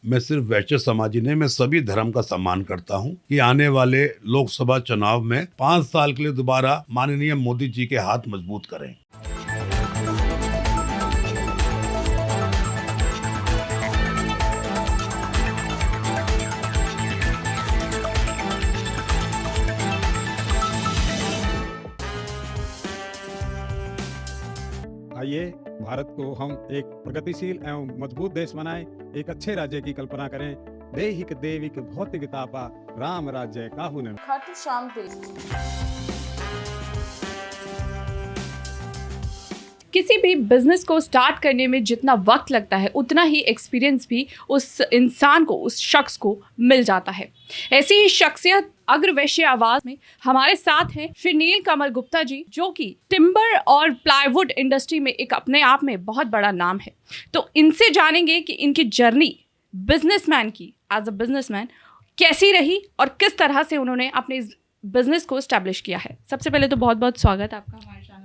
मैं सिर्फ वैश्य समाज ही नहीं, मैं सभी धर्म का सम्मान करता हूं कि आने वाले लोकसभा चुनाव में 5 साल के लिए दोबारा माननीय मोदी जी के हाथ मजबूत करें। आइए भारत को हम एक प्रगतिशील एवं मजबूत देश बनाएं, एक अच्छे राज्य की कल्पना करें। देहिक देविक भौतिक तापा राम राज्य काहू न। खाटू श्याम दिल। किसी भी बिजनेस को स्टार्ट करने में जितना वक्त लगता है उतना ही एक्सपीरियंस भी उस इंसान को, उस शख्स को मिल जाता है। ऐसी ही शख्सियत अग्रवैश्य आवाज में हमारे साथ हैं श्री नील कमल गुप्ता जी, जो कि टिम्बर और प्लाईवुड इंडस्ट्री में एक अपने आप में बहुत बड़ा नाम है। तो इनसे जानेंगे कि इनकी जर्नी बिजनेसमैन की, एज अ बिजनेसमैन कैसी रही और किस तरह से उन्होंने अपने बिजनेस को एस्टैब्लिश किया है। सबसे पहले तो बहुत बहुत स्वागत आपका हमारे चैनल।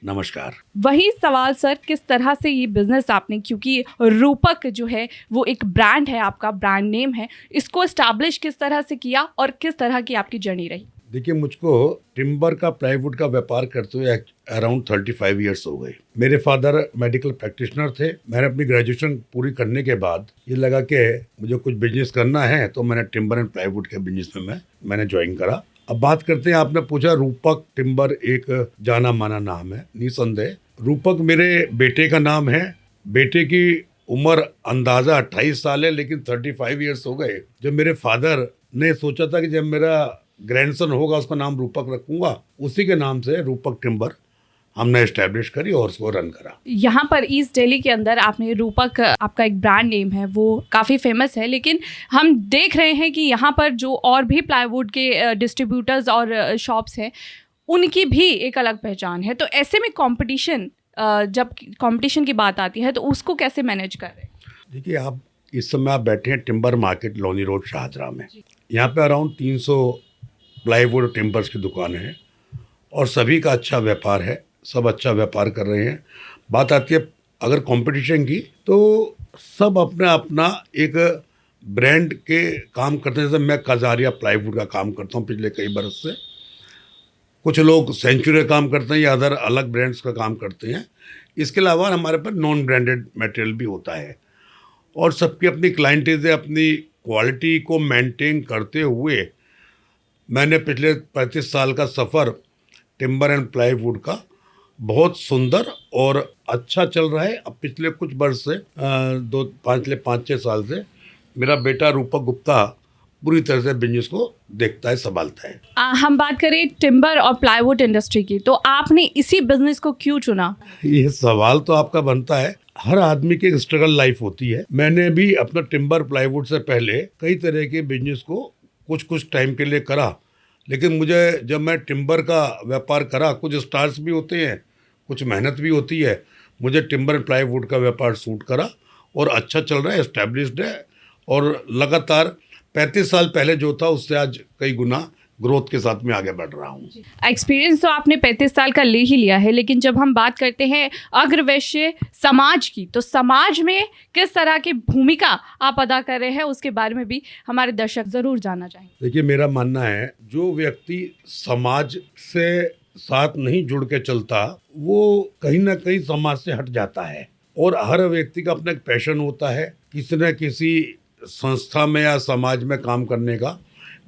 नमस्कार। वही सवाल सर, किस तरह से ये बिजनेस आपने, क्योंकि रूपक जो है वो एक ब्रांड है, आपका ब्रांड नेम है, इसको एस्टैब्लिश किस तरह से किया और किस तरह की आपकी जर्नी रही? देखिए, मुझको टिम्बर का, प्लाईवुड का व्यापार करते हुए अराउंड 35 इयर्स हो गए। मेरे फादर मेडिकल प्रैक्टिशनर थे। मैंने अपनी ग्रेजुएशन पूरी करने के बाद ये लगा कि मुझे कुछ बिजनेस करना है, तो मैंने टिम्बर एंड प्लाईवुड के बिजनेस में मैंने ज्वाइन करा। अब बात करते हैं, आपने पूछा, रूपक टिम्बर एक जाना माना नाम है, निसंदेह। रूपक मेरे बेटे का नाम है। बेटे की उम्र अंदाजा 28 साल है, लेकिन 35 इयर्स हो गए। जब मेरे फादर ने सोचा था कि जब मेरा ग्रैंडसन होगा उसका नाम रूपक रखूंगा, उसी के नाम से रूपक टिम्बर हमने एस्टैब्लिश करी और उसको रन करा। यहाँ पर ईस्ट दिल्ली के अंदर आपने रूपक, आपका एक ब्रांड नेम है, वो काफ़ी फेमस है, लेकिन हम देख रहे हैं कि यहाँ पर जो और भी प्लाईवुड के डिस्ट्रीब्यूटर्स और शॉप्स हैं, उनकी भी एक अलग पहचान है। तो ऐसे में कंपटीशन, जब कंपटीशन की बात आती है तो उसको कैसे मैनेज कर रहे हैं? देखिए, आप इस समय आप बैठे हैं टिम्बर मार्केट, लोनी रोड, शाहजरा में। यहाँ पे अराउंड 300 प्लाईवुड टिम्बर्स की दुकान है और सभी का अच्छा व्यापार है, सब अच्छा व्यापार कर रहे हैं। बात आती है अगर कंपटीशन की, तो सब अपना अपना एक ब्रांड के काम करते हैं। जैसे मैं कजारिया प्लाईवुड का काम करता हूँ पिछले कई बरस से। कुछ लोग सेंचुरी का काम करते हैं या अदर अलग ब्रांड्स का काम करते हैं। इसके अलावा हमारे पास नॉन ब्रांडेड मटेरियल भी होता है और सबकी अपनी क्लाइंटेज है। अपनी क्वालिटी को मेंटेन करते हुए मैंने पिछले 35 साल का सफ़र टिम्बर एंड प्लाईवुड का बहुत सुंदर और अच्छा चल रहा है। अब पिछले कुछ वर्ष से 5-6 साल से मेरा बेटा रूपक गुप्ता पूरी तरह से बिजनेस को देखता है, संभालता है। हम बात करें टिम्बर और प्लाईवुड इंडस्ट्री की, तो आपने इसी बिजनेस को क्यों चुना? ये सवाल तो आपका बनता है। हर आदमी की एक स्ट्रगल लाइफ होती है। मैंने भी अपना टिम्बर प्लाईवुड से पहले कई तरह के बिजनेस को कुछ टाइम के लिए करा, लेकिन मुझे, जब मैं टिम्बर का व्यापार करा, कुछ स्टार्स भी होते हैं, कुछ मेहनत भी होती है। मुझे टिम्बर एंड प्लाईवुड का व्यापार सूट करा और अच्छा चल रहा है, एस्टैब्लिश्ड है और लगातार 35 साल पहले जो था उससे आज कई गुना ग्रोथ के साथ में आगे बढ़ रहा हूँ। एक्सपीरियंस तो आपने 35 साल का ले ही लिया है, लेकिन जब हम बात करते हैं अग्रवैश्य समाज की, तो समाज में किस तरह की भूमिका आप अदा कर रहे हैं, उसके बारे में भी हमारे दर्शक जरूर जानना चाहेंगे। देखिए, मेरा मानना है, जो व्यक्ति समाज से साथ नहीं जुड़ के चलता, वो कहीं ना कहीं समाज से हट जाता है। और हर व्यक्ति का अपना एक पैशन होता है, किसी न किसी संस्था में या समाज में काम करने का।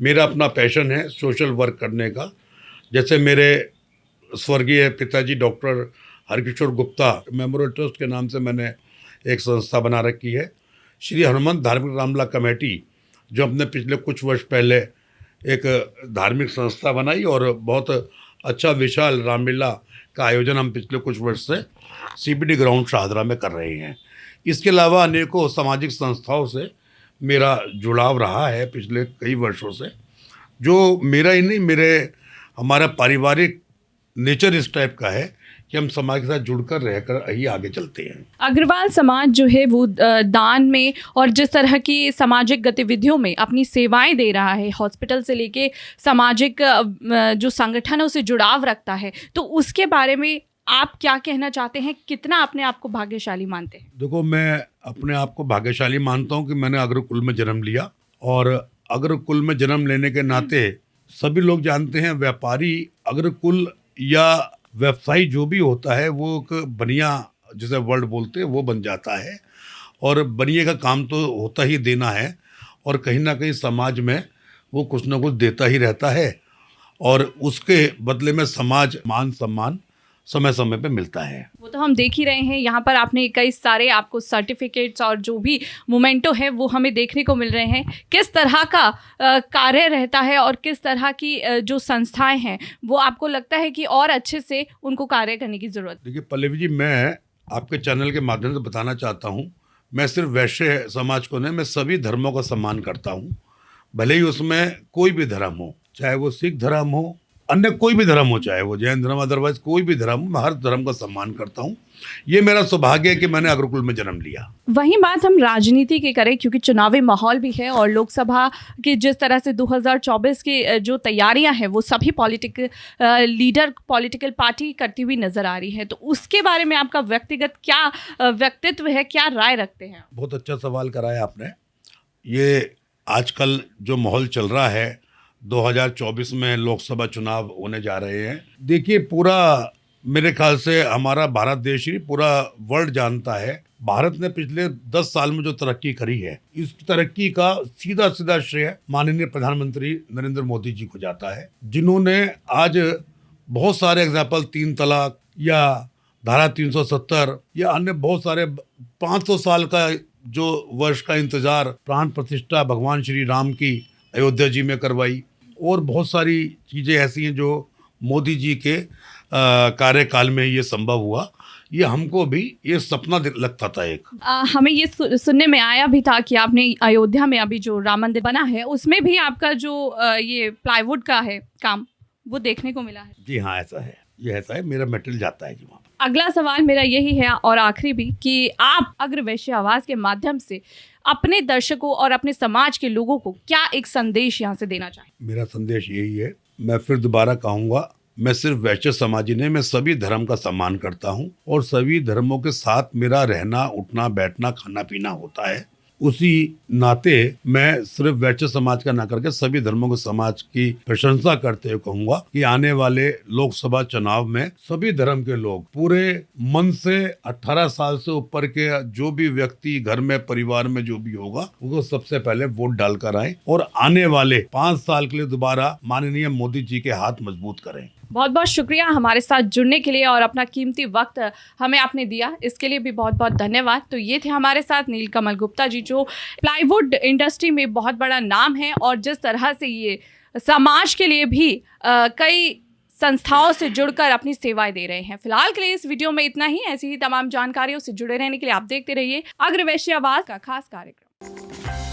मेरा अपना पैशन है सोशल वर्क करने का। जैसे मेरे स्वर्गीय पिताजी doctor Harkishore Gupta memorial trust के नाम से मैंने एक संस्था बना रखी है, श्री हनुमंत धार्मिक रामलीला कमेटी, जो अपने पिछले कुछ वर्ष पहले एक धार्मिक संस्था बनाई और बहुत अच्छा विशाल रामलीला का आयोजन हम पिछले कुछ वर्ष से CBD ग्राउंड शाहजरा में कर रहे हैं। इसके अलावा अनेकों सामाजिक संस्थाओं से मेरा जुड़ाव रहा है पिछले कई वर्षों से, जो मेरा ही नहीं, हमारा पारिवारिक नेचर इस टाइप का है कि हम समाज के साथ जुड़कर रहकर ही आगे चलते हैं। अग्रवाल समाज जो है वो दान में और जिस तरह की सामाजिक गतिविधियों में अपनी सेवाएं दे रहा है, हॉस्पिटल से लेके सामाजिक जो संगठनों से जुड़ाव रखता है, तो उसके बारे में आप क्या कहना चाहते हैं, कितना अपने आप को भाग्यशाली मानते हैं? देखो, मैं अपने आप को भाग्यशाली मानता हूँ कि मैंने अग्रकुल में जन्म लिया, और अग्रकुल में जन्म लेने के नाते सभी लोग जानते हैं व्यापारी अग्रकुल या व्यवसायी जो भी होता है वो एक बनिया, जिसे वर्ड बोलते हैं, वो बन जाता है। और बनिए का काम तो होता ही देना है, और कहीं ना कहीं समाज में वो कुछ ना कुछ देता ही रहता है, और उसके बदले में समाज मान सम्मान समय समय पे मिलता है। वो तो हम देख ही रहे हैं, यहाँ पर आपने कई सारे आपको सर्टिफिकेट्स और जो भी मोमेंटो है वो हमें देखने को मिल रहे हैं। किस तरह का कार्य रहता है और किस तरह की जो संस्थाएं हैं वो आपको लगता है कि और अच्छे से उनको कार्य करने की ज़रूरत? देखिए पल्लवी जी, मैं आपके चैनल के माध्यम से बताना चाहता हूँ, मैं सिर्फ वैश्य समाज को नहीं, मैं सभी धर्मों का सम्मान करता हूँ, भले ही उसमें कोई भी धर्म हो, चाहे वो सिख धर्म हो, अन्य कोई भी धर्म हो, चाहे वो जैन धर्म, अदरवाइज कोई भी धर्म, मैं हर धर्म का सम्मान करता हूँ। ये मेरा सौभाग्य है कि मैंने अग्रकुल में जन्म लिया। वहीं बात हम राजनीति की करें, क्योंकि चुनावी माहौल भी है और लोकसभा की जिस तरह से 2024 की जो तैयारियां हैं वो सभी पॉलिटिकल पार्टी करती हुई नजर आ रही है, तो उसके बारे में आपका व्यक्तिगत क्या व्यक्तित्व है, क्या राय रखते हैं? बहुत अच्छा सवाल कराया आपने। ये आजकल जो माहौल चल रहा है, 2024 में लोकसभा चुनाव होने जा रहे हैं। देखिए, पूरा मेरे ख्याल से हमारा भारत देश ही पूरा वर्ल्ड जानता है, भारत ने पिछले 10 साल में जो तरक्की करी है, इस तरक्की का सीधा सीधा श्रेय माननीय प्रधानमंत्री नरेंद्र मोदी जी को जाता है, जिन्होंने आज बहुत सारे एग्जाम्पल, 3 तलाक या धारा 370 या अन्य बहुत सारे 500 साल का जो वर्ष का इंतजार प्राण प्रतिष्ठा भगवान श्री राम की अयोध्या जी में करवाई, और बहुत सारी चीज़ें ऐसी हैं जो मोदी जी के कार्यकाल में ये संभव हुआ। ये हमको भी ये सपना लगता था एक। हमें ये सुनने में आया भी था कि आपने अयोध्या में अभी जो राम मंदिर बना है उसमें भी आपका जो ये प्लाईवुड का है काम, वो देखने को मिला है। जी हाँ, ऐसा है, ये ऐसा है, मेरा मेटेरियल जाता है जी वहाँ। अगला सवाल मेरा यही है और आखिरी भी, कि आप अग्रवैश्य आवाज़ के माध्यम से अपने दर्शकों और अपने समाज के लोगों को क्या एक संदेश यहाँ से देना चाहें? मेरा संदेश यही है, मैं फिर दोबारा कहूँगा, मैं सिर्फ वैश्य समाजी नहीं, मैं सभी धर्म का सम्मान करता हूँ, और सभी धर्मों के साथ मेरा रहना, उठना, बैठना, खाना पीना होता है। उसी नाते मैं सिर्फ वैश्य समाज का ना करके सभी धर्मों के समाज की प्रशंसा करते हुए कहूंगा कि आने वाले लोकसभा चुनाव में सभी धर्म के लोग पूरे मन से 18 साल से ऊपर के जो भी व्यक्ति घर में, परिवार में जो भी होगा, वो सबसे पहले वोट डालकर आए और आने वाले 5 साल के लिए दोबारा माननीय मोदी जी के हाथ मजबूत करें। बहुत बहुत शुक्रिया हमारे साथ जुड़ने के लिए और अपना कीमती वक्त हमें आपने दिया, इसके लिए भी बहुत बहुत धन्यवाद। तो ये थे हमारे साथ नीलकमल गुप्ता जी, जो प्लाईवुड इंडस्ट्री में बहुत बड़ा नाम है और जिस तरह से ये समाज के लिए भी कई संस्थाओं से जुड़कर अपनी सेवाएं दे रहे हैं। फिलहाल के लिए इस वीडियो में इतना ही। ऐसी ही तमाम जानकारियों से जुड़े रहने के लिए आप देखते रहिए अग्रवैश्य आवाज़ का खास कार्यक्रम।